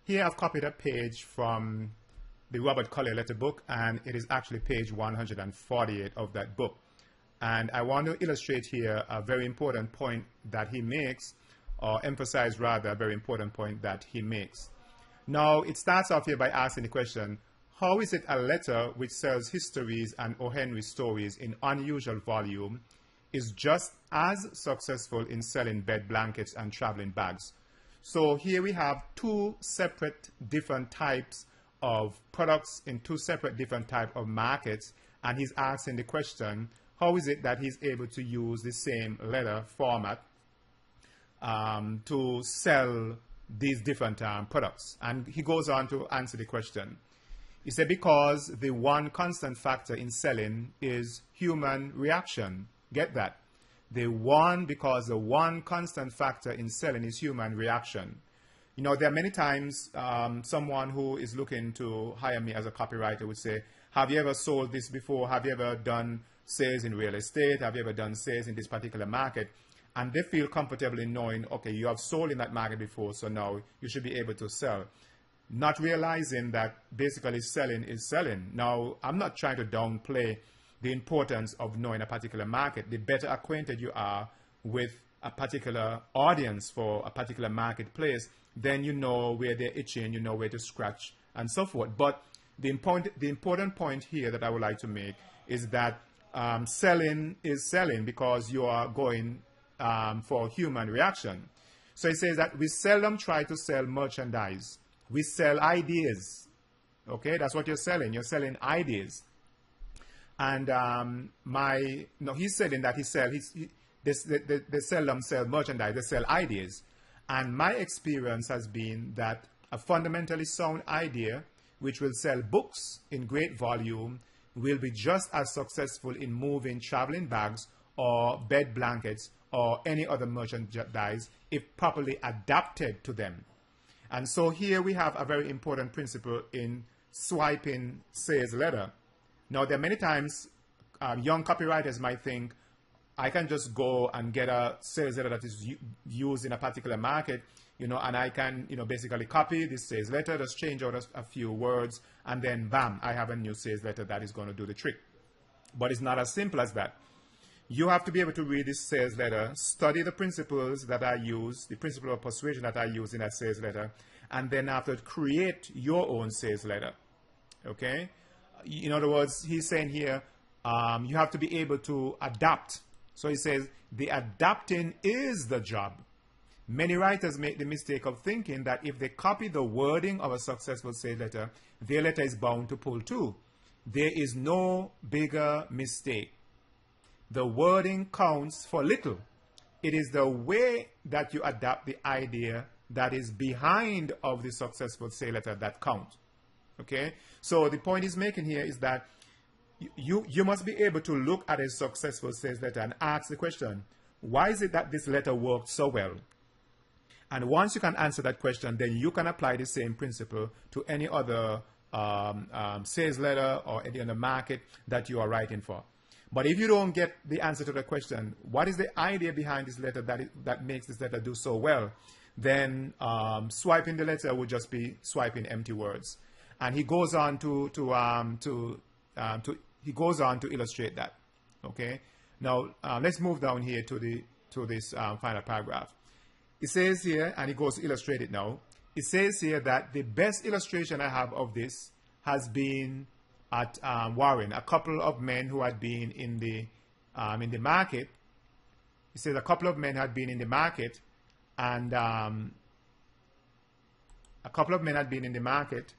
Here I've copied a page from the Robert Collier letter book, and it is actually page 148 of that book. And I want to illustrate here a very important point that he makes, or emphasize rather a very important point that he makes. Now, it starts off here by asking the question, how is it a letter which sells histories and O. Henry stories in unusual volume is just as successful in selling bed blankets and traveling bags? So here we have two separate different types of products in two separate different types of markets, and he's asking the question, how is it that he's able to use the same letter format to sell these different products? And he goes on to answer the question. He said, because the one constant factor in selling is human reaction. Get that? Because the one constant factor in selling is human reaction. You know, there are many times someone who is looking to hire me as a copywriter would say, have you ever sold this before? Have you ever done sales in real estate? Have you ever done sales in this particular market? And they feel comfortable in knowing, okay, you have sold in that market before, so now you should be able to sell. Not realizing that basically selling is selling. Now, I'm not trying to downplay the importance of knowing a particular market. The better acquainted you are with a particular audience for a particular marketplace, then you know where they're itching, you know where to scratch, and so forth. But the important point here that I would like to make is that selling is selling because you are going for human reaction. So it says that we seldom try to sell merchandise. We sell ideas. Okay, that's what you're selling. You're selling ideas. And he's selling that they seldom sell merchandise. They sell ideas. And my experience has been that a fundamentally sound idea, which will sell books in great volume, will be just as successful in moving traveling bags or bed blankets or any other merchandise if properly adapted to them. And so here we have a very important principle in swiping sales letter. Now, there are many times young copywriters might think, I can just go and get a sales letter that is used in a particular market, you know, and I can, you know, basically copy this sales letter, just change out a few words, and then bam, I have a new sales letter that is going to do the trick. But it's not as simple as that. You have to be able to read this sales letter, study the principles that I use, the principle of persuasion that I use in that sales letter, and then after create your own sales letter. Okay? In other words, he's saying here, you have to be able to adapt. So he says, the adapting is the job. Many writers make the mistake of thinking that if they copy the wording of a successful sales letter, their letter is bound to pull too. There is no bigger mistake. The wording counts for little. It is the way that you adapt the idea that is behind of the successful sales letter that counts. Okay? So the point he's making here is that you must be able to look at a successful sales letter and ask the question, why is it that this letter worked so well? And once you can answer that question, then you can apply the same principle to any other sales letter or any other market that you are writing for. But if you don't get the answer to the question, what is the idea behind this letter that makes this letter do so well, then swiping the letter would just be swiping empty words. And he goes on to illustrate that. Okay. Now let's move down here to this final paragraph. It says here, and he goes to illustrate it now. It says here that the best illustration I have of this has been at Warren. A couple of men who had been in the market. He says a couple of men had been in the market, and a couple of men had been in the market.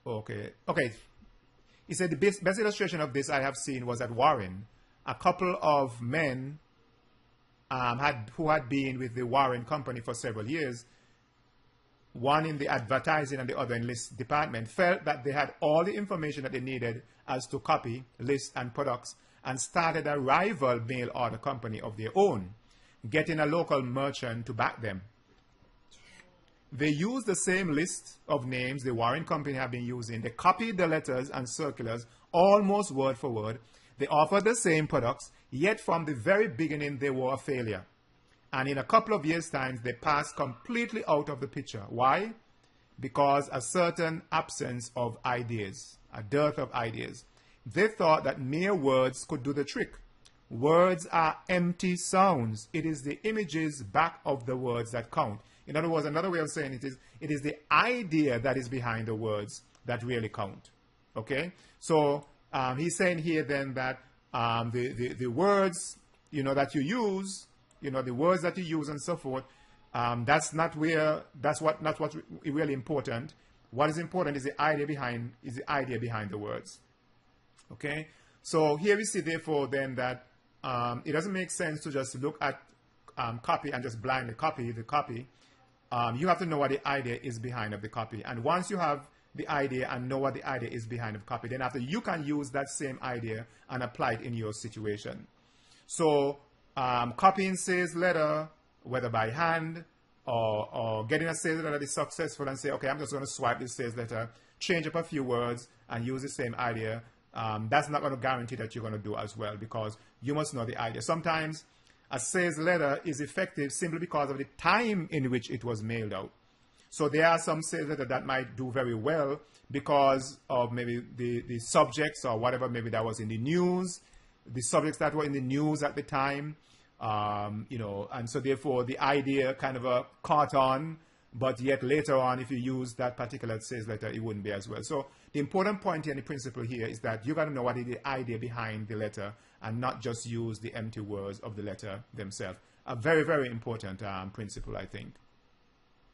Okay. He said the best illustration of this I have seen was at Warren. A couple of men who had been with the Warren company for several years, one in the advertising and the other in list department, felt that they had all the information that they needed as to copy, lists, and products, and started a rival mail order company of their own, getting a local merchant to back them. They used the same list of names the Warren company had been using. They copied the letters and circulars almost word for word. They offered the same products, yet from the very beginning they were a failure. And in a couple of years' time, they pass completely out of the picture. Why? Because a certain absence of ideas, a dearth of ideas. They thought that mere words could do the trick. Words are empty sounds. It is the images back of the words that count. In other words, another way of saying it is the idea that is behind the words that really count. Okay? So he's saying here then that the words, that you use, the words that you use and so forth, that's not what's really important. What is important is the idea behind the words. Okay? So here we see therefore then that it doesn't make sense to just look at copy and just blindly copy the copy. You have to know what the idea is behind of the copy. And once you have the idea and know what the idea is behind the copy, then after you can use that same idea and apply it in your situation. So copying sales letter, whether by hand or getting a sales letter that is successful and say, okay, I'm just going to swipe this sales letter, change up a few words and use the same idea, that's not going to guarantee that you're going to do as well, because you must know the idea. Sometimes a sales letter is effective simply because of the time in which it was mailed out. So there are some sales letters that might do very well because of maybe the subjects or whatever maybe that was in the news, the subjects that were in the news at the time, and so therefore the idea kind of caught on, but yet later on if you use that particular sales letter, it wouldn't be as well. So the important point here and the principle here is that you got to know what is the idea behind the letter and not just use the empty words of the letter themselves. A very, very important principle, I think.